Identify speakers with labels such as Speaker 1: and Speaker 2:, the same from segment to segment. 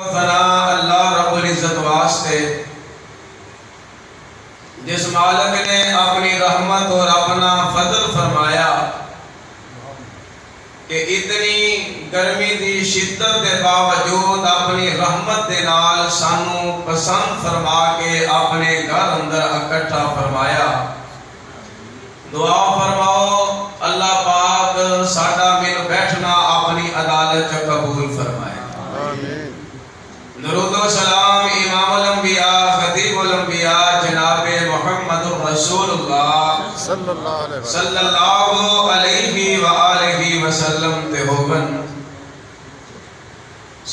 Speaker 1: ثنا اللہ رب العزت واسطے جس مالک نے اپنی رحمت اور اپنا فضل فرمایا کہ اتنی گرمی دی شدت کے باوجود اپنی رحمت دے نال سانو پسند فرما کے اپنے گھر اندر اکٹھا فرمایا. دعا فرماؤ اللہ پاک ساڈا مل بیٹھنا اپنی عدالت قبول فرمائے. درود و سلام امام الانبیاء خطیب الانبیاء جناب محمد رسول اللہ صلی اللہ علیہ وآلہ وسلم تے ہوگن.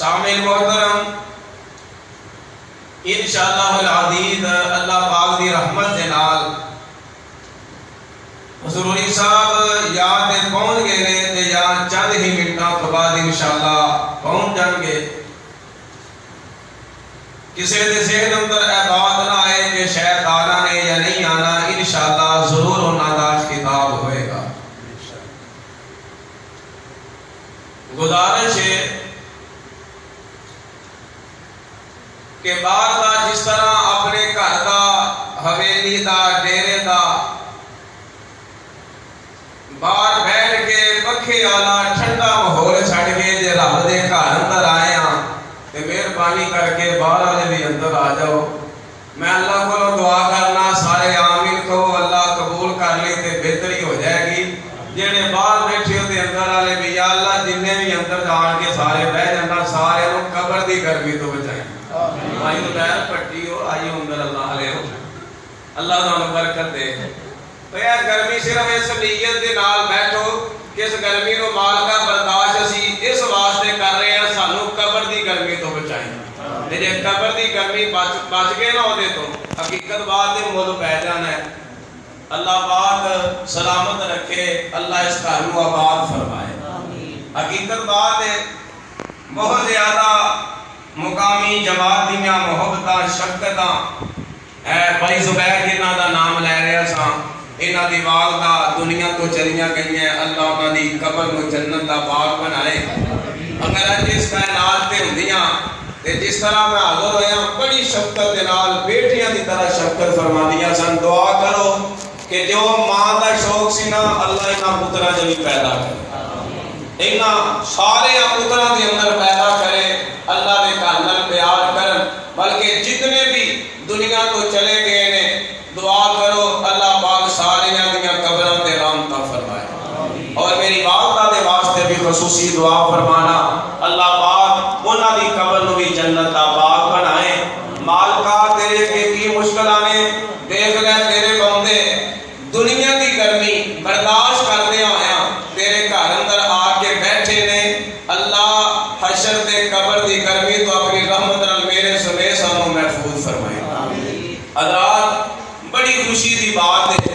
Speaker 1: سامعین محترم، انشاءاللہ العزیز اللہ پاک دی رحمت دے نال حضوری صاحب یاد پہنچ گئے نے تے یا چند ہی منٹاں تو بعد انشاءاللہ پہنچ جان گے. کسی دے ذہن اندر اے بات نہ آئے کہ شاید آنا نے یا نہیں آنا، انشاءاللہ ضرور ہونا دا خطاب ہوئے گا. گزارش ہے کہ بار دا جس طرح اپنے گھر دا حویلی دا ڈیرے دا باہر بیٹھ کے پکھے والا ٹھنڈا ماحول چھڑ کے جے رب دے گھر اندر آئے ہاں تے مہربانی کر کے باہر والے بھی اندر آ جاؤ. میں اللہ کو دعا کرنا سارے آمین کہو، اللہ قبول کر لے تے بہتری ہو جائے گی. جڑے باہر بیٹھے ہوتے اندر والے بھی یا اللہ جننے بھی اندر جان کے سارے بہ جانا سارے نوں قبر دی گرمی تو بچائیں. آئی تو بیر پٹی ہو آئی اندر اللہ علیہ ہو، اللہ تعالیٰ برکت دے. تو یار گرمی صرف اس نیت دے نال بیٹھو کہ اس گرمی نو مال کا برداشت اسی اس واسطے کر رہے ہیں سانو قبر دی گرمی تو بچائیں. جے قبر دی گرمی بچ گئے نہ ہوتے تو حقیقت بات دے مول پہ جانا ہے. اللہ پاک سلامت رکھے، اللہ اس گھر نو آباد فرمائے. حقیقت بات ہے بہت زیادہ مقامی جماعت دیاں محبتاں شفقتاں بھائی زبیر جنہاں دا نام لے رہا ساں، انہاں دی والدہ دنیا تو چلیاں گئی ہیں، اللہ انہاں دی قبر کو جنت دا باغ بنائے. اگر اج اس کائنات تے ہوندیاں تے جس طرح میں حاضر ہویا بڑی شفقت دے نال بیٹیاں دی طرح شفقت فرماندیاں سن. دعا کرو کہ جو ماں دا شوق سی نا اللہ انہاں پتراں جو پیدا کرے، انہاں سارے پتراں دے اندر پیدا کرے، اللہ دے گھر نال پیار کرن. بلکہ جتنے بھی دنیا تو چلے گئے نے دعا کرو اللہ پاک سارے دیاں قبراں تے رحمتاں فرمائے. اور میری والدہ دے واسطے بھی خصوصی دعا فرمانا اللہ پاک انہاں دی قبر نو بھی جنت دا باغ بنائے. مالکا تیرے کی مشکلاں نے دیکھ لے تیرے بندے دنیا دی گرمی برداشت کردے ہویا تیرے گھر اندر آ کے بیٹھے نے. اللہ حشر تے قبر دی گرمی تو اپنی رحمت نال میرے سنے سانو محفوظ فرمائے. حضرات بڑی خوشی دی بات ہے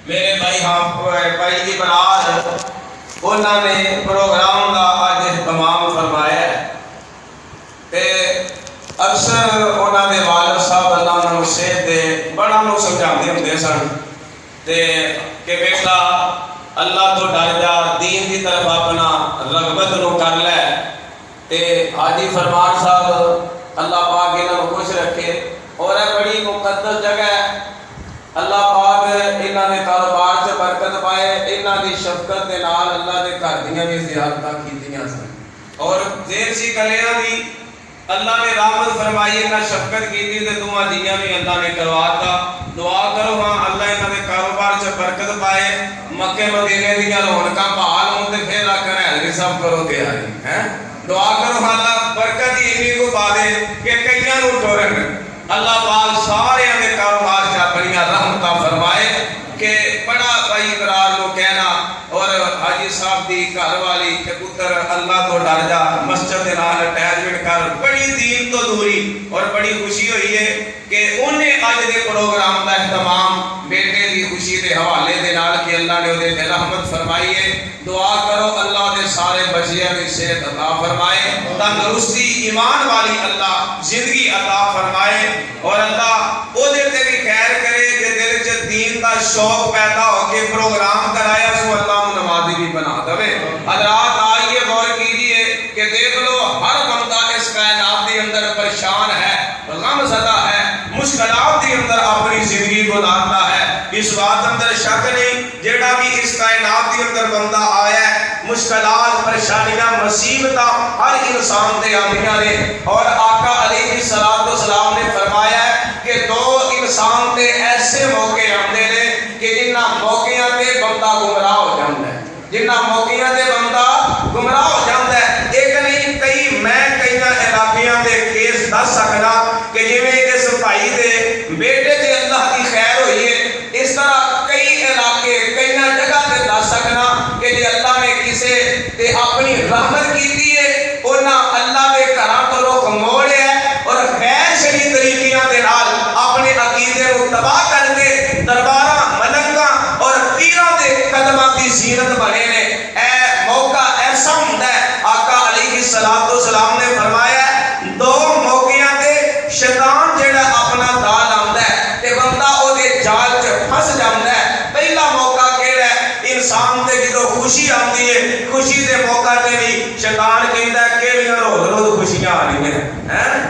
Speaker 1: میرے بھائی کی براد انہوں نے پروگرام دا آج اہتمام فرمایا ہے. تے اکثر انہوں نے والد صاحب اللہ انہوں سے دے بڑا نو سمجھاتے ہوندے سن تے کہ بیٹا اللہ تو ڈر جا، دین کی طرف اپنا رغبت نو کر لے. تے حاجی فرمان صاحب اللہ پاک انہوں کو خوش رکھے اور بڑی مقدس جگہ ہے. اللہ پاک انہوں نے کاروبار سے برکت پائے، انہوں دی شفقت دے نال اللہ دے گھر دیاں بھی زیارتاں کیتیاں سن اور دیر سی گلیاں دی اللہ نے رحمت فرمائی، انہاں شفقت کیتی تے دوواں دیاں بھی اللہ نے کرواتا. دعا کرو ہاں اللہ انہاں دے کاروبار سے برکت پائے، مکے مدینے دیاں رونقاں بحال ہون تے پھر آکھن حیدری صاحب کرو تیاری ہیں. دعا کرو اللہ برکت ہی کو پا دے کہ کئیاں نوں ٹورن. اللہ پاک سارے دے کاروبار سے اپنی رحمتاں فرمائے. کہ بڑا بھائی برار لو کہنا اور حاجی صاحب دی گھر والی کہ پتر اللہ تو ڈر جا، مسجد دے نال اٹیچمنٹ کر، بڑی دین تو دوری. اور بڑی خوشی ہوئی ہے کہ انہیں اج دے پروگرام دا اہتمام بیٹے دی خوشی دے حوالے دے نال کہ اللہ نے اودے تے رحمت فرمائی ہے. دعا کرو اللہ دے سارے بچیاں دی صحت عطا فرمائے، تندرستی ایمان والی اللہ زندگی عطا فرمائے اور اللہ اودے تے بھی خیر کرے کہ دل وچ دین دا شوق پیدا ہو کے پروگرام کرایا سو اللہ نمازی بھی بنا دے. حضرات آئیے غور کیجئے کہ دیکھ لو ہر بندہ اس کائنات گزارتا ہے. اس بات اندر شک نہیں جیڑا بھی اس کائنات کے اندر بندہ آیا ہے مشکلات پریشانیاں مصیبتاں ہر انسان تے آندیاں نے. اور آقا علیہ السلام نے فرمایا ہے کہ دو انسان تے ایسے موقع آندے نے کہ جنہاں موقعاں تے بندہ گمراہ ہو جاندا ہے. جنہاں موقعاں تے بندہ گمراہ ہو جاندا ہے. ایک نہیں کئی میں کئی علاقیاں دے کیس دس سکنا کہ جویں اس بھائی دے بیٹے تے اللہ دی خیر ہوئی ہے اس طرح کئی علاقے کئی جگہ تے دس سکنا کہ جے اللہ نے کسے تے اپنی رحمت کیتی ہے انہاں اللہ دے گھراں تو رخ موڑیا ہے اور غیر شرعی طریقیاں دے نال اپنے عقیدے کو تباہ کر کے درباراں ملنگاں اور پیراں دے قدماں دی زینت بنے نے. اے موقع ایسا ہوندا ہے آقا علیہ السلام نے فرمایا دو موقعاں تے شیطان جیڑا اپنا دال آندا ہے تے بندہ او دے جال چ پھس جاندا ہے. پہلا موقع کیڑا ہے انسان تے جدوں خوشی آندی ہے خوشی دے موقع تے بھی شیطان کہندا ہے کیڑیاں روز روز خوشیاں آ رہی ہیں.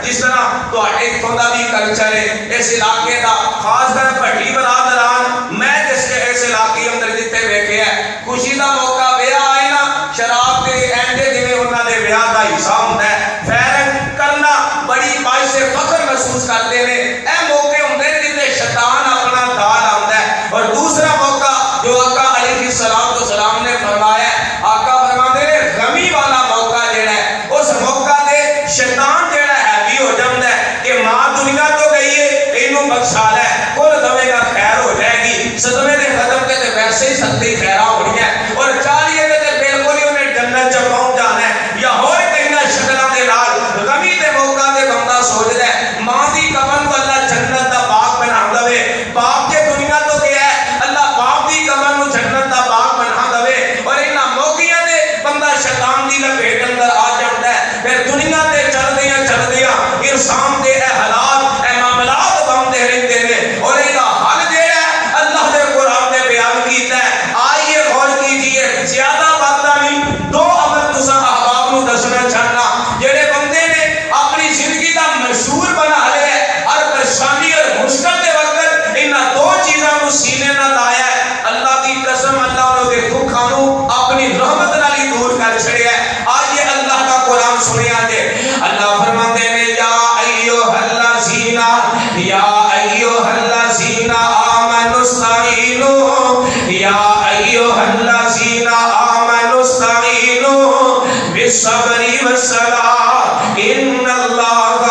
Speaker 1: جس طرح تواڈے اتھوں دا بھی کلچر ہے اس علاقے دا خاص کر بھٹی برادران میں جس اس علاقے اندر جتھے ویکھیا ہے خوشی دا موقع ویاہ آئے نا شراب دے اینڈے جویں انہاں دے ویاہ دا حصہ ہوندا ہے فیرن کرنا بڑی باعث فخر محسوس کرتے ہیں. اے موقع ہوندے نے جتے شیطان اپنا دال آندا ہے. اور دوسرا موقع جو آقا علیہ السلام نے فرمایا ہے آقا فرماتے ہیں غمی والا موقع جڑا ہے اس موقع تے شیطان جڑا ہیوی ہو جاندا ہے کہ ماں دنیا تو گئی ہے اینوں بخشا لے کل دوے گا خیر ہو جائے گی صدمے دے ختم تے ویسے ہی سختی خیرہ ہونی ہے اور چالیے تے بالکل ہی انہیں جنت چ پہنچ جانا ہے یا ہور کئی شکلاں دے نال غمی دے موقع تے بندہ سوچدا ہے ماں دی قبر کو اللہ جنت دا باغ بنا دے. باپ کے دنیا تو گیا ہے اللہ باپ دی قبر کو جنت دا باغ بنا دے. اور انہاں موقعاں تے بندہ شیطان دی لپیٹ اندر آ جاندا ہے. پھر دنیا تے چلدیاں انسان دے اے حالات اے معاملات بنتے رہندے نے اور ایندا حل جیڑا ہے اللہ دے قرآن نے بیان کیتا ہے. آئیے غور کیجئے زیادہ باتاں نہیں دو عمل تساں احباب نو دسنا چاہنا جڑے بندے نے اپنی زندگی دا مشہور بنا لیا ہے ہر پریشانی اور مشکل دے وقت انہاں دو چیزاں نو سینے نال لایا ہے. اللہ دی قسم اللہ انہاں دے دکھاں نو اپنی رحمت نال ہی دور کر چھڑیا ہے. آئیے اللہ کا قرآن سنیا جے. اللہ فرماتے ہیں یا ایھا الذین آمنوا استعینوا یا ایھا الذین آمنوا استعینوا بالصبر والصلاۃ ان اللہ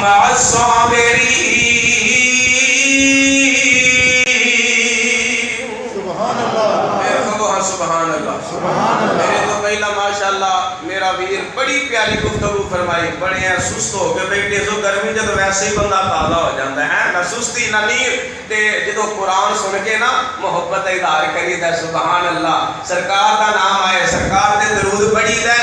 Speaker 1: مع الصابرین. سبحان اللہ. میرے تو پہلا ماشاءاللہ میرا ویر بڑی پیاری گفتگو فرمائی. بڑے ہیں سست ہو کے بیٹھے سو گرمی جدو ویسے ہی بندہ تازہ ہو جاتا ہے نہ سستی نہ نیند تے جدو قرآن سن کے نا محبت اظہار کری دا سبحان اللہ. سرکار دا نام آئے سرکار دے درود پڑھی دا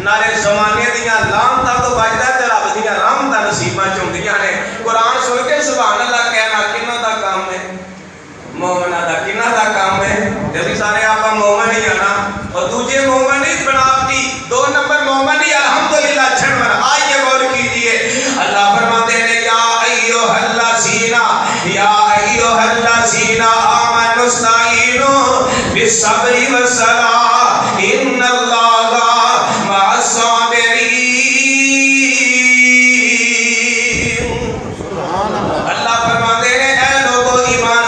Speaker 1: نارے زمانے دیاں لعنتاں تو بچدا تے رب دیاں رحمتاں نصیباں چوندیاں نے. قرآن سن کے سبحان اللہ کہنا کناں دا کام ہے مومنہ دا کناں دا کام ہے. جب سارے آپ مومن ہی آنا اور دوجے مومن ہی بناوٹی دو نمبر مومن ہی الحمدللہ چھڑ. آئیے غور کیجئے اللہ فرماتے ہیں یا ایھا الذین آمنوا استعینوا بالصبر والصلاۃ ان اللہ مع الصابرین. اللہ فرماتے ہیں اے لوگو ایمان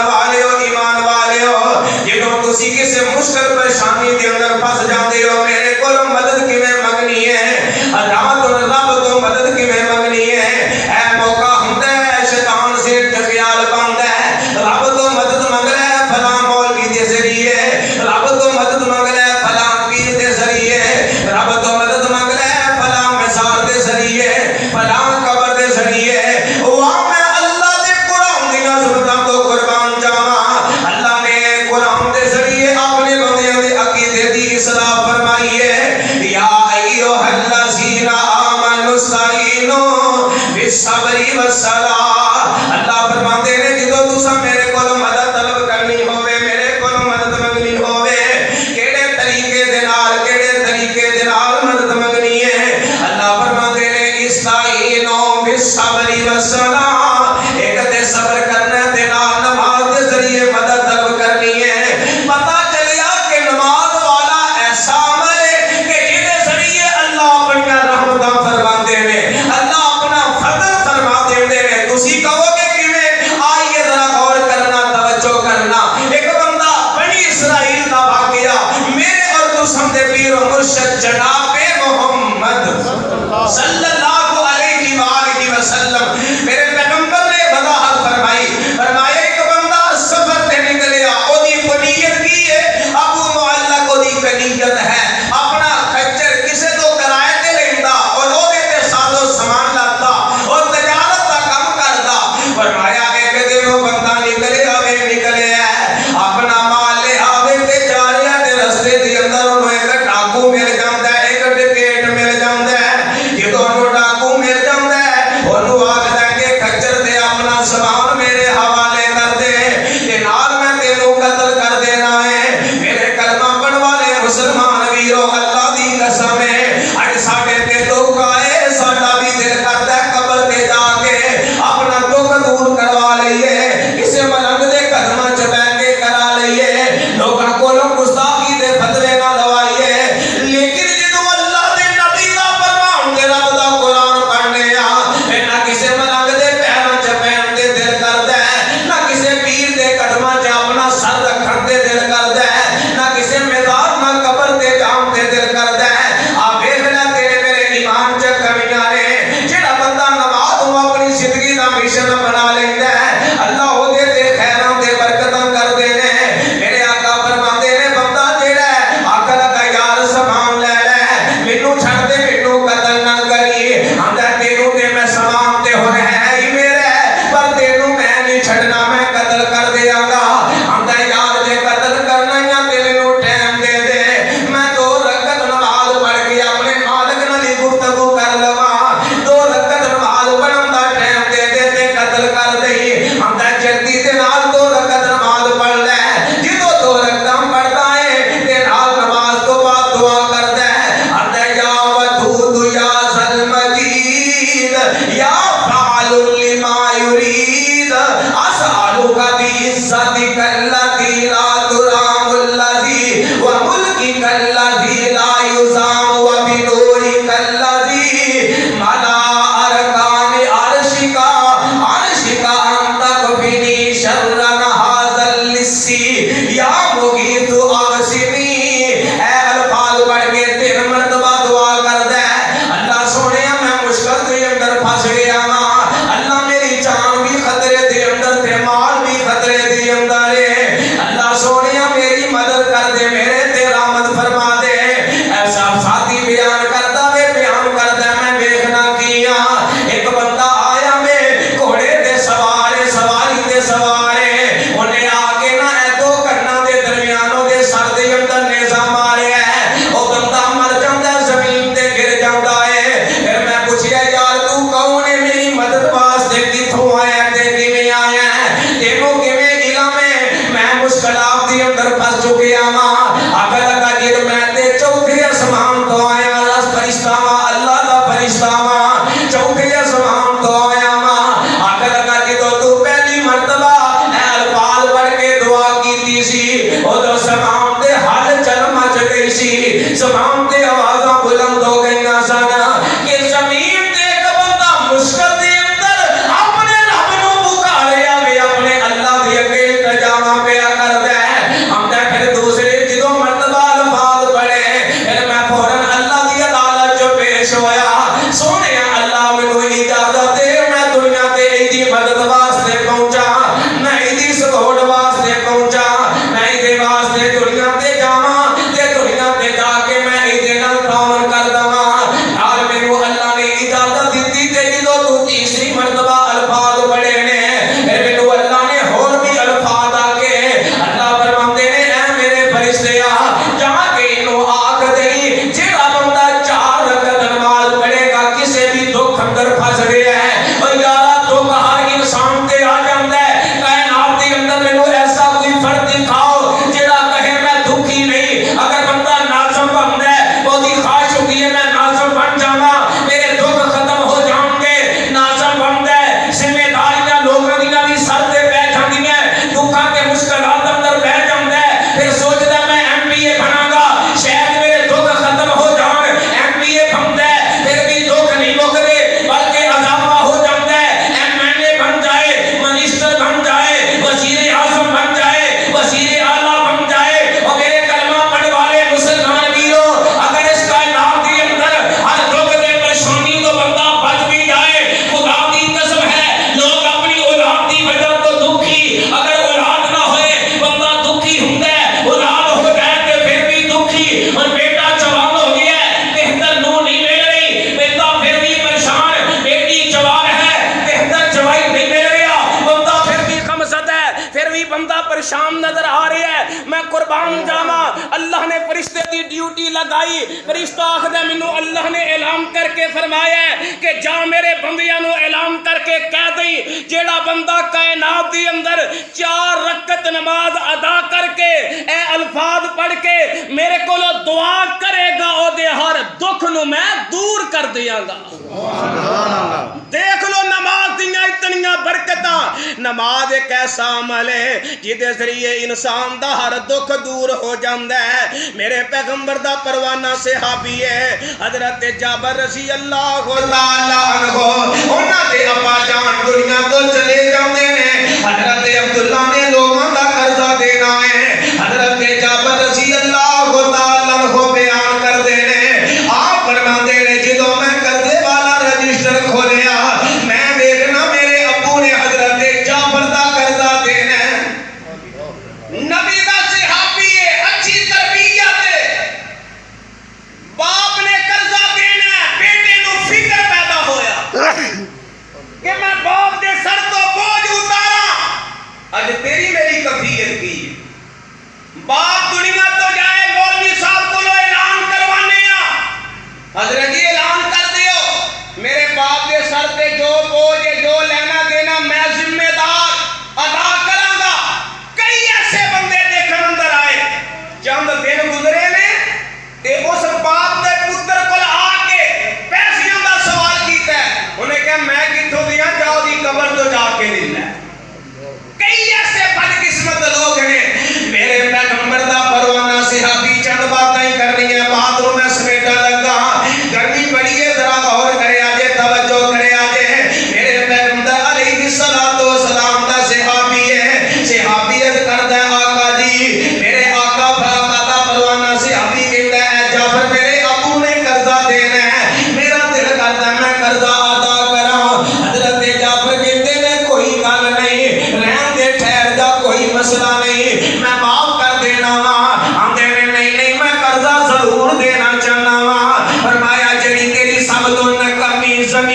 Speaker 1: والےو جنہوں تسی کسے مشکل پریشانی دے اندر پھس جاندے ہو میرے کولوں مدد کیویں منگنی ہے اللہ تو رب تو مدد کیویں منگنی ہے. اے موقع ہوندا ہے شیطان سے خیال بندا ہے رب تو مدد منگ لے فلاں مولوی دے ذریعے رب تو مدد منگ لے فلاں پیر دے ذریعے رب تو مدد منگ لے فلاں مزار دے ذریعے فلاں قبر دے ذریعے. واہ میں اللہ دے قرآن دی نظرتاں تو قربان جاواں. اللہ نے قرآن دے ذریعے اپنے بندیاں دے عقیدے دی اصلاح فرمائی ہے. یا ایھا الذین آمنوا استعینوا بالصبر والصلاۃ. اللہ فرماتے ہیں جدوں تساں میرے کولوں مدد طلب کرنی ہوے میرے کولوں مدد منگنی ہوے کیڑے طریقے دے نال مدد منگنی ہے. اللہ فرماتے ہیں استعینوا بالصبر والصلاۃ. ایک تے صبر کرنا تے نال نماز یا فعل لما یرید اسألک بعزتک الذی لا ترام الذی وملکک الذی لا یزام وبنورک الذی ملا ارکان عرشک ان تکفنی شر هذا السی یا مغیث اغثنی. اے الفاظ پڑھ کے 3 مرتبہ دعا کر دے. اللہ سونے میں مشکل کے اندر پھنس گیا ہاں. اللہ میری جان بھی خطرے دے اندر تے مال بھی خطرے دے اندر ہے. اللہ سونے میری مدد کر دے, میرے تے رحمت فرما دے. ایسا ساتھی بیان کرتا وے بیان کرتا میں دیکھنا کیا. ایک بندہ آیا میں گھوڑے تے سوارے سواری تے سوارے انہیں آگے نہ اے 2 کناں دے درمیانوں دے سر دے اندر نیزہ ماریا ہے. وہ بندہ مر جاندا زمین تے گر جاندا ہے. پھر میں پوچھیا یار تو کون ہے, میری مدد واسطے کتھوں آیا تے کیویں آیا ہے, تینوں کیویں علم ہے, میں مشکلات دے اندر پھس چکیا ہاں. اگر لگا کہ میں تے چوتھے آسمان تو آیا, فرشتہ ہاں اللہ دا فرشتہ ہاں, چوتھے آسمان تو آیا ہاں. اگر لگا کہ تو پہلی مرتبہ اے الفاظ پڑھ کے دعا کیتی سی او سلام تے حل چل مچ گئی سی, سلام تے آوازاں بلند ہو گئیاں سن کہ زمین تے ایک بندہ مشکل دے اندر اپنے رب نو پکاریا وے, اپنے اللہ دی اگے التجا پیا کردا ہے. ہم تے پھر دوسرے جدوں مرتبہ الفاظ پڑھے پھر میں فوراً اللہ دی عدالت جو پیش ہویا. سونے اللہ مینوں اجازت دے میں دنیا تے ایدی مدد واسطے پہنچا, میں ایدی سپورٹ واسطے پہنچا, میں ایدے واسطے دنیا تے جاواں تے دنیا تے جا کے میں ایدے نال تعاون کر دواں. نال مینوں اللہ نے اجازت دتی تے جدوں تو تیسری مرتبہ الفاظ پڑھے نے پھر مینوں اللہ نے ہور بھی الفاظ آ کے اللہ فرماندے نے اے میرے فرشتے جا کے انہوں آکھ دئی جیڑا بندہ 4 رکعت نماز پڑھے گا کسے بھی دکھ اندر پھس گیا ہے. او یارا دکھ ہر انسان تے آ جاندا ہے. کائنات دے اندر مینوں ایسا کوئی فرد دکھاؤ جیڑا کہے میں دکھی نہیں. اگر بندہ ناظم بندا ہے اودی خواہش ہوندی ہے میں ناظم بن جاواں, میرے دکھ ختم ہو جان گے. ناظم بندا ہے ذمہ داریاں لوکاں دیاں بھی سر تے پے جاندیاں, دکھاں تے مشکلات اندر بہ جاندا ہے. پھر سوچدا میں MBA بناں گا شاید میرے دکھ ختم ہو جان. MBA بندا ہے پھر بھی دکھ نہیں مکدے بلکہ اضافہ ہو جاندا ہے. MLA بن جائے, منسٹر بن جائے, وزیر اعظم بن جائے, وزیر اعلیٰ بن جائے. اور میرے کلمہ پڑھ والے مسلمان ویرو اگر اس کائنات کے اندر ہر دکھ دے پریشانی تو بندہ بچ بھی جائے, خدا دی قسم ہے لوگ اپنی اولاد دی وجہ تو دکھی, اگر اولاد نہ ہوئے بندہ دکھی ہوندا ہے, اولاد ہو جائے تے پھر بھی دکھی. اور بیٹا جوان ہو گیا ہے بہتر نو نہیں مل رہی, بیٹا پھر بھی پریشان, بیٹی جوان ہے بہتر جوائی نہیں مل رہا, بندہ پھر بھی غمزدہ ہے, پھر بھی بندہ پریشان نظر آ رہا ہے. میں قربان جاواں اللہ نے فرشتے دی ڈیوٹی لگائی. فرشتہ آخدا مینوں اللہ نے اعلان کر کے فرمایا ہے کہ جا میرے بندیاں نو اعلان کر کے کہہ دئی جیڑا بندہ کائنات دی اندر 4 رکعت نماز ادا کر کے اے الفاظ پڑھ کے میرے کولو دعا کرے گا او دے ہر دکھ نو میں دور کر دیاں گا. دیکھ لو نماز دیاں اتنیاں برکتاں. نماز ایک ایسا عمل ہے جدے ذریعے انسان دا ہر دکھ دور ہو جاندا ہے. میرے پیغمبر دا پروانہ صحابی ہے حضرت جابر رضی اللہ تعالی عنہ, انہاں دے ابا جان دنیا تو چلے جاندے نے. حضرت عبداللہ نے لوگاں دا قرضہ دینا ہے. حضرت جابر رضی اللہ تعالی عنہ بیان کردے نے, آپ فرماندے نے جدوں میں قرضے والا رجسٹر کھولیا میں دیکھنا میرے ابو نے حضرت جعفر دا قرضہ دینا ہے. نبی دا صحابی ہے, اچھی تربیت ہے, باپ نے قرضہ دینا ہے, بیٹے نو فکر پیدا ہویا کہ میں باپ دے سر تو بوجھ اتارا. اج تیری میری کفیت کی باپ دنیا تو جائے مولوی صاحب کو اعلان کروانے حضرت جی اعلان کر دیو میرے باپ دے سر تے جو بوجھ جو لینا دینا میں ذمہ دار ادا کراں گا. کئی ایسے بندے دیکھن اندر آئے چند دن گزرے نے تے اس باپ دے پتر کول آ کے پیسیاں دا سوال کیتا ہے. انہیں کہا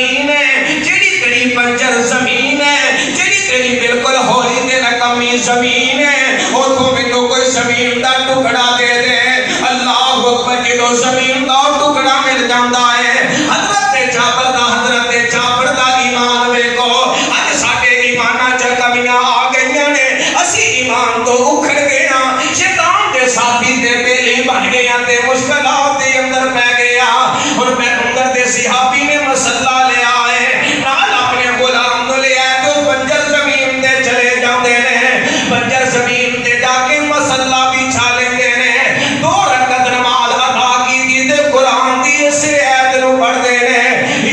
Speaker 2: زمین ہے جڑی تیری بنجر زمین ہے جڑی تیری بالکل ہولی تے نکمی زمین ہے اوتھوں مینوں کوئی زمین دا ٹکڑا دے دے اللہ اکبر جدوں زمین دا ٹکڑا مل جاندا ہے حضرت جابر دا ایمان ویکھو اج ساڈے ایماناں چ کمیاں آ گئیاں نے اسی ایمان تو اکھڑ گئے ہاں شیطان دے ساتھی تے بیلی بن گئے ہاں تے مشکلات دے اندر پے گئے ہاں ہن پیغمبر دے صحابی نے مسئلہ لے آئے نال اپنے غلام نوں لے آئے تو بنجر زمین تے چلے جاندے نے بنجر زمین تے جا کے مسئلہ بچھا لیندے نے 2 رکعت نماز ادا کیتی تے قرآن دی اس ایت نوں پڑھدے نے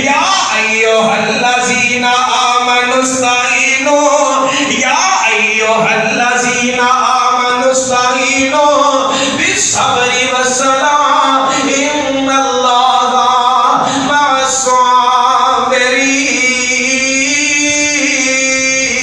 Speaker 2: یا ایھا الذین آمنوا استعینوا یا ایھا الذین آمنوا استعینوا بالصبر والصلاۃ ان اللہ مع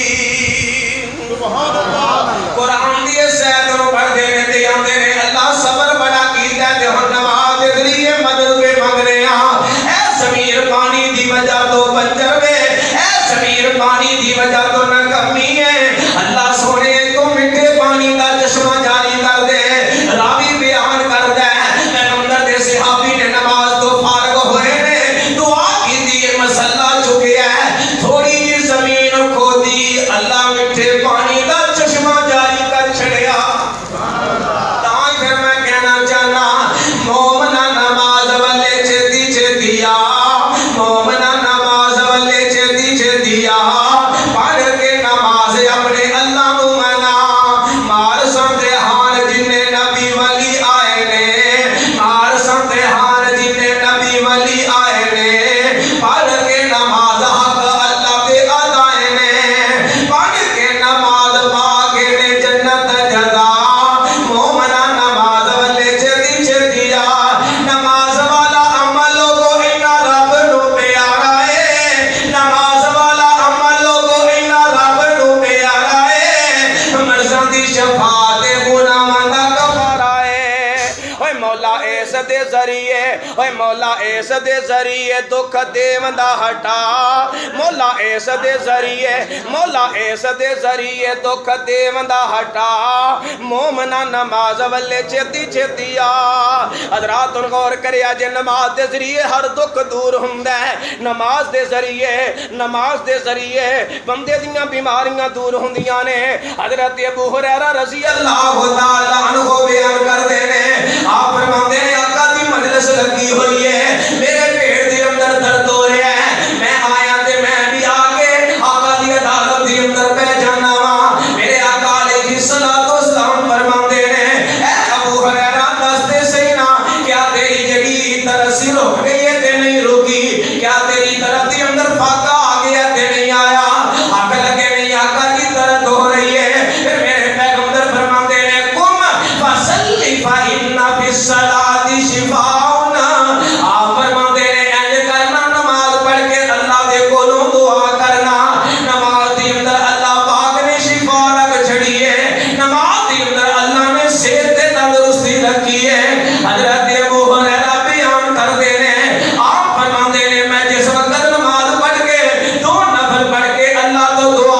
Speaker 2: الصابرین سبحان اللہ قرآن دی اس ایت نوں پڑھدے نے تے آندے نے اللہ صبر بڑا کیتا تے ہن نماز دے ذریعے مدد پہ منگنے ہاں اے ضمیر پانی دی وجہ تو بنجر وے اے ضمیر پانی دی وجہ تو نکمی ہے اللہ سونے تو میٹھے پانی دا چشمہ جاری کر دے راوی بیان کر دے پیغمبر دے صحابی نے نماز تو فارغ ہوئے نے دعا کیتی ہے مسئلہ چکیا ہے تھوڑی جی زمین کھودی اللہ میٹھے پانی دا چشمہ جاری کر چھڑیا تاں پھر میں کہنا چاہنا مومنا نماز والے چھتی چھتی آ مومنا نماز والے چھتی چھتی آ پڑھ کے نماز اپنے اللہ نو منا مار سمتے ہان جنہیں نبی ولی آئے نے مار سمتے ہان جنہیں نبی ولی آئے نے پڑھ کے نماز حق اللہ دے ادائے نے پڑھ کے نماز باغے نے جنت جدا مومنا نماز والے چھتی چھتی آ نماز والا عمل کو اینا رب نو پیارا ہے نماز والا عمل کو اینا رب نو پیارا ہے مرزاں دی شفاعت گناہاں دا کفارہ ہے اوے مولا اس دے ذریعے اوے مولا اس دے ذریعے دکھ دیوندا ہٹا مولا اس دے ذریعے مولا اس دے ذریعے دکھ دیوندا ہٹا مومنا نماز والے چھتی چھتی آ حضرات غور کریا جے نماز دے ذریعے ہر دکھ دور ہوندا ہے نماز دے ذریعے بندے دیاں بیماریاں دور ہوندیاں نے حضرت ابو ہریرہ رضی اللہ تعالی عنہ بیان کردے نے آپ فرماندے نے آقا دی مجلس لگی ہوئی ہے میرے پیٹ دے اندر درد ہو رہا ہے میں آیا تے میں بھی آگے آقا دی عدالت دے اندر پہ جانا وا میرے آقا علیہ الصلوۃ والسلام فرماندے نے اے ابو ہریرہ دس دے صحیح نا کیا تیری جڑی طرف سے رک گئی ہے تے نہیں رکی کیا تیری طرف دے اندر فاقہ آ گیا تے نہیں آیا آگ لگے نہیں آقا کی درد ہو رہی ہے پھر میرے پیغمبر فرماندے نے قم فصلی فإن فی الصلاۃ شفاء آپ فرماندے نے انج کرنا نماز پڑھ کے اللہ دے کولوں دعا کرنا نماز دے اندر اللہ پاک نے شفا رکھ چھڑی ہے نماز دے اندر اللہ نے صحت تے تندرستی رکھی ہے حضرت ابو ہریرہ بیان کردے نے آپ فرماندے نے میں جس وقت نماز پڑھ کے 2 نفل پڑھ کے اللہ تو دعا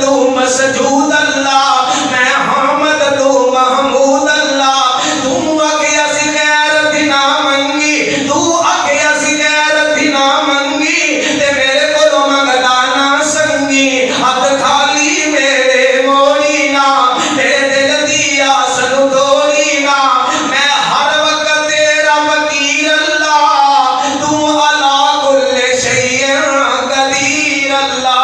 Speaker 2: تو مسجود اللہ میں حامد تو محمود اللہ تو اکیا سی غیرت نہ منگی تو اکیا سی غیرت نہ منگی تے میرے کو منگدا نہ سنگی ہاتھ خالی میرے موڑی نہ میرے دل دی آس نو توڑی نہ میں ہر وقت تیرا وکیل اللہ تو علا کل شیء قدیر اللہ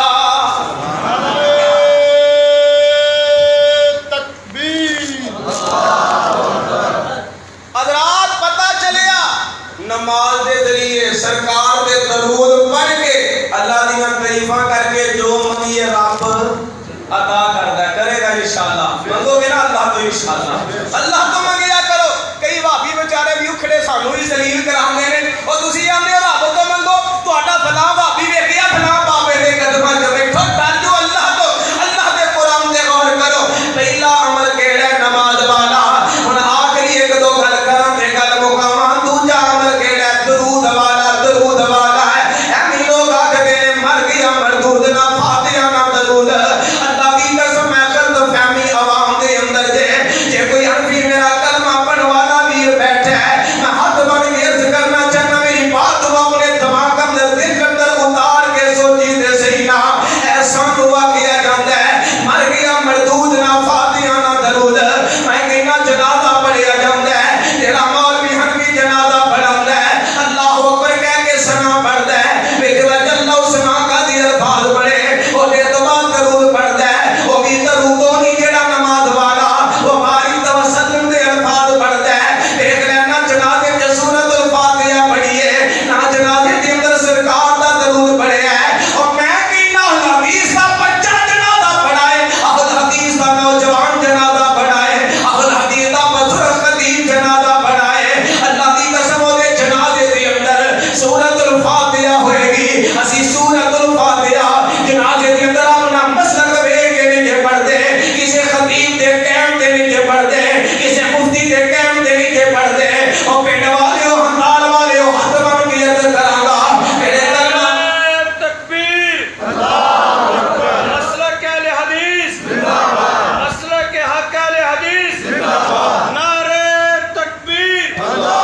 Speaker 2: حضرات پتہ چلیا نماز دے ذریعے سرکار دے درود پڑھ کے اللہ دیاں تعریفاں کر کے جو منگیے رب عطا کردا ہے کرے گا انشاءاللہ منگو گے نا اللہ تو انشاءاللہ اللہ تو منگیا کرو کئی بھابی بیچارے بھی اکھڑے سانو ہی ذلیل کراندے نے او تسی آندے ہو رب تو منگو تہاڈا فلاں بھابی ویکھیا فلاں بابے دے قدماں تے بیٹھو ڈر جو اللہ تو اللہ دے قرآن تے غور کرو پہلا عمل کیڑا ہے نماز والا ہن آخری ایک دو گل کراں تے گل مکاواں دوجا عمل کیڑا ہے درود والا ہے ایویں لوگ آکھدے نے مر گیا مردود نہ فاتحہ نہ درود اللہ دی قسم میں غلط فہمی عوام دے اندر جے کوئی حنفی میرا کلمہ پڑھن والا ویر بیٹھا ہے میں ہاتھ بن کے عرض کرنا چاہنا میری بات وہ اپنے دماغ اندر دل کے اندر اتار کے سوچی دے صحیح نہ ایسا ہوا کیا جاتا ہے مر گیا مردود نہ فاتحہ نہ درود میں کہنا جنازہ پڑھیا جاتا ہے تیرا مولوی حنفی جنازہ پڑھاوندا ہے اللہ اکبر کہہ کے ثنا پڑھدا ہے وچ وجل اس نا کا دی الفاظ پڑھے او دے تو بعد درود پڑھدا ہے او بھی درود نہیں جڑا نماز والا وہ باری توسل دے الفاظ پڑھدا ہے دیکھ لینا جنازے تے سورۃ الفاتحہ پڑھیے نہ جنازے دے اندر سرکار دا درود پڑھیا ہے اور میں کہنا حدیث دا بچہ جنازہ پڑھائے اہل حدیث دا نوجوان جنازہ پڑھائے اہل حدیث دا بزرگ قدیم جنازہ پڑھائے اللہ دی قسم او دے جنازے دے اندر سورۃ الفاتحہ ہوئے گی اسی سورۃ الفاتحہ جنازے دے اندر اپنا مسلک ویکھ کے نہیں پڑھدے کسے خطیب دے کہن تے نہیں پڑھدے کسے مفتی دے کہن تے نہیں پڑھدے او پنڈ والیو ہندال والیو ہاتھ بن کے عرض کراں گا میرے کلمہ
Speaker 3: تکبیر اللہ اکبر مسلک اہل حدیث زندہ باد مسلک حق اہل حدیث زندہ باد نعرہ تکبیر اللہ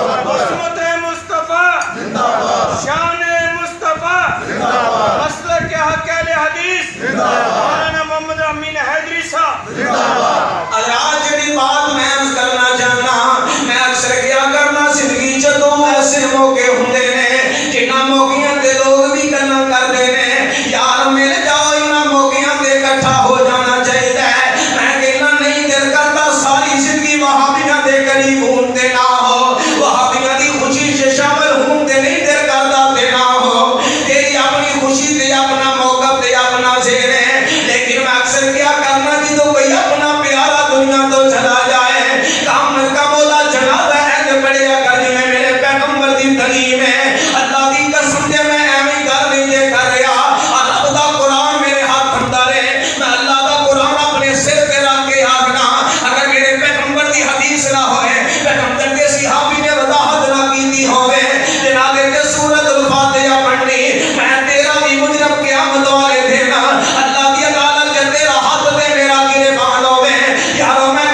Speaker 3: اکبر عظمت مصطفیٰ زندہ باد شان مصطفیٰ زندہ باد مسلک حق اہل حدیث زندہ باد مولانا محمد امین حیدری صاحب زندہ باد
Speaker 2: حضرات جڑی بات میں عرض کرنا چاہنا میں اکثر کیا کرنا زندگی چوں ایسے موقع ہوندے نے جنہاں موقعاں تے لوگ بھی گلاں کردے نے یار مل جاؤ انہاں موقعاں تے اکٹھا ہو جانا چاہیے میں کہنا نہیں دل کرتا ساری زندگی وہابیاں دے قریب ہون تے نہ ہو وہابیاں دی خوشی سے شامل ہون تے نہیں دل کرتا تے نہ ہو تیری اپنی خوشی تے اپنا موقف تے اپنا زیر ہے لیکن میں اکثر کیا کرنا جدوں کوئی اپنا پیارا دنیا تو چلا جائے کام کا مولا جنازہ ہے پڑھیا کر میں میرے پیغمبر دی تعلیم ہے اللہ دی قسم تے میں ایویں گل نہیں دے کر رہا رب دا قرآن میرے ہاتھ اندر ہے میں اللہ دا قرآن اپنے سر تے رکھ کے آکھنا اگر میرے پیغمبر دی حدیث نہ ہوئے پیغمبر دے صحابی نے وضاحت نہ کیتی ہوئے جنازے تے سورۃ الفاتحہ پڑھنی میں تیرا بھی مجرم قیامت والے دن اللہ دی عدالت تے تیرا ہاتھ تے میرا گرے بان ہوے یارو میں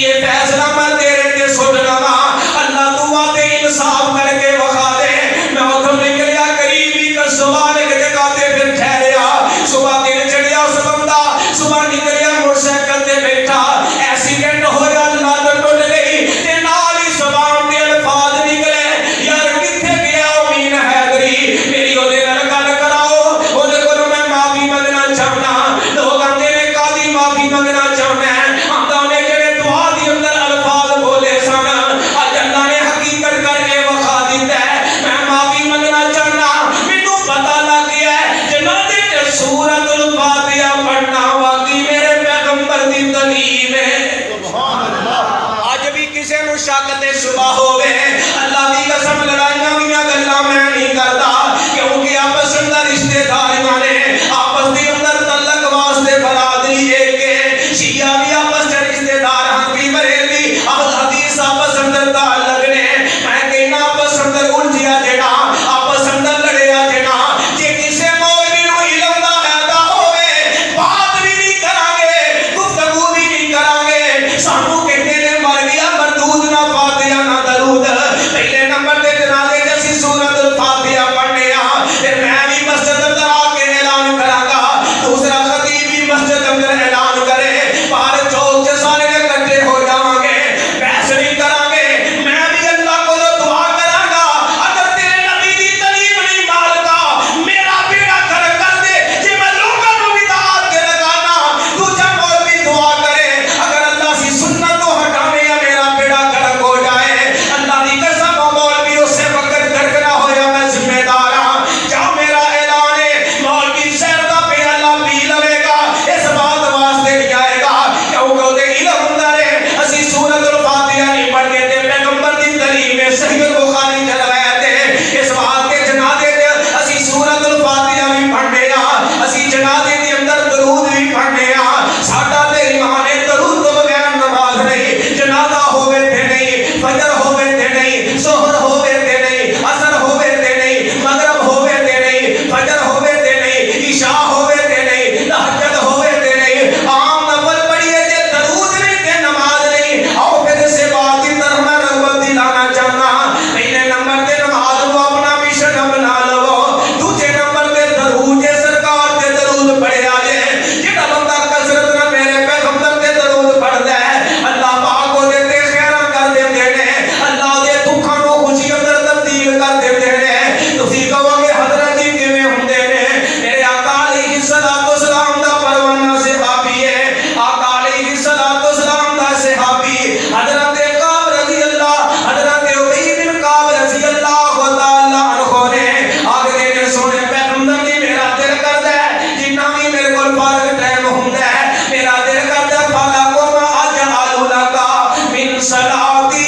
Speaker 2: یہ فیصلہ میں تیرے تے سٹنا وا اللہ تو تے انصاف کر کے وکھا دے میں اتھوں نکلیا قریبی کا صبح نے جگہ تے پھر ٹھہریا صبح دن چڑھیا اس بندہ صبح نکلیا موٹر سائیکل تے بیٹھا ایکسیڈنٹ ہویا لات ٹوٹ گئی تے نال ہی زبان تے الفاظ نکلے یار کتھے گیا امین حیدری میری اودے نال گل کراؤ اودے کولوں میں معافی منگنا چاہنا لوگ آندے نے قاضی معافی منگنا چاہنا آندا نے جڑے دعا دی اندر الفاظ بولے سن اج اللہ نے حقیقت کر کے وکھا دتا ہے میں معافی منگنا چاہنا مینوں پتہ لگ گیا ہے جناب تے سورۃ الفاتحہ پڑھنا واقعی میرے پیغمبر دی تعلیم ہے سبحان اللہ اج بھی کسے نوں شک تے شبہ ہوے اللہ دی قسم لڑائیاں دیاں گلاں میں نہیں کردا کیونکہ آپس اندر رشتہ داریاں نے آپس دے اندر تعلق واسطے برادری ایک ہے شیعہ بھی آپس دے رشتہ دار ہن بھی بریلوی اہل حدیث آپس اندر تعلق نے میں کہنا آپس اندر الجھیا جڑا آپس اندر لڑیا جڑا جے کسے مولوی نوں علم دا فائدہ ہوے بات بھی نہیں کران گے گفتگو بھی نہیں کران گے سانو کہتے نے مر گیا مردود نہ فاتحہ نہ درود پہلے نمبر تے جنازے تے اسی سورۃ الفاتحہ پڑھنے آ پھر میں بھی مسجد اندر آ کے اعلان کراں گا دوسرا خطیب بھی مسجد اندر اعلان کرے باہر چوک تے سارے اکٹھے ہو جاواں گے بحث نہیں کراں گے میں بھی اللہ کو دعا کراں گا اگر تیرے نبی دی تعلیم نہیں مالکا میرا بیڑا کر دے جے میں لوگاں نوں بدعات تے لگانا دوجا مولوی دعا کرے اگر اللہ سی سنت تو ہٹاوے یا میرا بیڑا گرک ہو جائے اللہ دی قسم مولوی اس سے وقت گرکنا ہویا میں ذمہ دار ہاں جاؤ میرا اعلان ہے مولوی شہر دا پیالہ پی لوے گا اس بات واسطے نہیں آئے گا کیونکہ وہ علم اندر ہے اسی سورۃ الفاتحہ نہیں پڑھنے تے پیغمبر دی تعلیم ہے صحیح البخاری چ روایت ہے اس بات کے جنازے تے اسی سورۃ الفاتحہ بھی پڑھنے ہاں اسی جنازے دے اندر درود بھی پڑھنے ہاں ساڈا تے ایمان ہے درود تو بغیر نماز نہیں جنازہ ہوے تے نہیں فجر ہوے تے نہیں ظہر ہوے تے نہیں عصر ہوے تے نہیں مغرب ہوے تے نہیں فجر ہوے تے نہیں عشاء ہوے تے نہیں تہجد ہوے تے نہیں عام نفل پڑھیے تے درود نہیں تے نماز نہیں آؤ پھر سے بات کی طرف میں رغبت دلانا چاہنا پہلے نمبر تے نماز کو اپنا مشن بنا لو دوسرے نمبر تے درود تے سرکار تے درود پڑھیا جے جڑا بندہ کثرت نال میرے پیغمبر تے درود پڑھدا ہے اللہ پاک او دے تے خیراں کر دیندے نے اللہ دے دکھاں نوں خوشی اندر تبدیل کر دیندے نے تسی کہو گے حضرت جی کیویں ہوندے نے میرے آقا علیہ الصلوۃ والسلام دا پروانہ صحابی ہے آقا علیہ الصلوۃ والسلام دا صحابی حضرت کعب رضی اللہ حضرت ابی بن کعب رضی اللہ تعالی عنہ نے آگے نے سونے پیغمبر جی میرا دل کردا ہے جنہ بھی میرے کول فارغ ٹائم ہوندا ہے میرا دل کردا فالا کو ما اج آلو لگا من صلاتی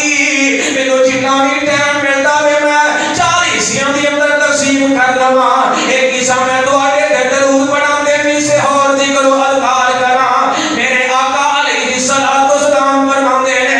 Speaker 2: مینوں جنہ بھی ٹائم ملدا وے میں 4 حصیاں دی اندر تقسیم کر لواں ایک حصہ میں تواڈے تے درود پڑھاں تے حصے اور ذکر و اذکار کراں میرے آقا علیہ الصلوۃ والسلام فرماندے نے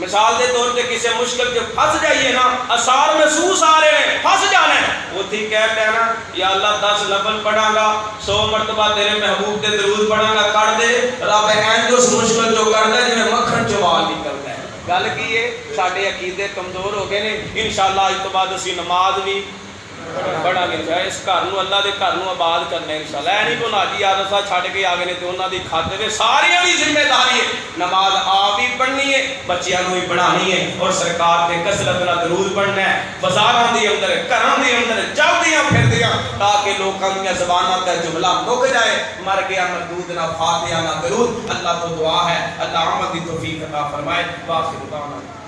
Speaker 3: مثال دے طور تے کسی مشکل جو پھنس جائیے نا اثار محسوس آ رہے ہیں پھنس جانا ہے وہ تھی کہہ لینا یا اللہ 10 نفل پڑھا گا 100 مرتبہ تیرے محبوب تے درود پڑھا گا کر دے رب اینج اس مشکل جو کر دے جویں مکھن چوال نکلدا ہے گل کی ہے ساڈے عقیدے کمزور ہو گئے نے انشاءاللہ اج تو بعد اسی نماز بھی بڑا گے چاہے اس گھر نو اللہ دے گھر نو آباد کرنا ہے انشاءاللہ اے نہیں کو ناجی عادت چھڈ کے آ گئے نے تے انہاں دی کھاتے تے ساریاں دی ذمہ داری ہے نماز آپ بھی پڑھنی ہے بچیاں نو بھی پڑھانی ہے اور سرکار تے کثرت نال درود پڑھنا ہے بازاراں دے اندر گھراں دے اندر چلدیاں پھردیاں تاکہ لوکاں دی زباناں تے جملہ مک جائے مر گیا مردود نہ فاتحہ نہ درود اللہ تو دعا ہے اللہ عمل دی توفیق عطا فرمائے واخر دعوانا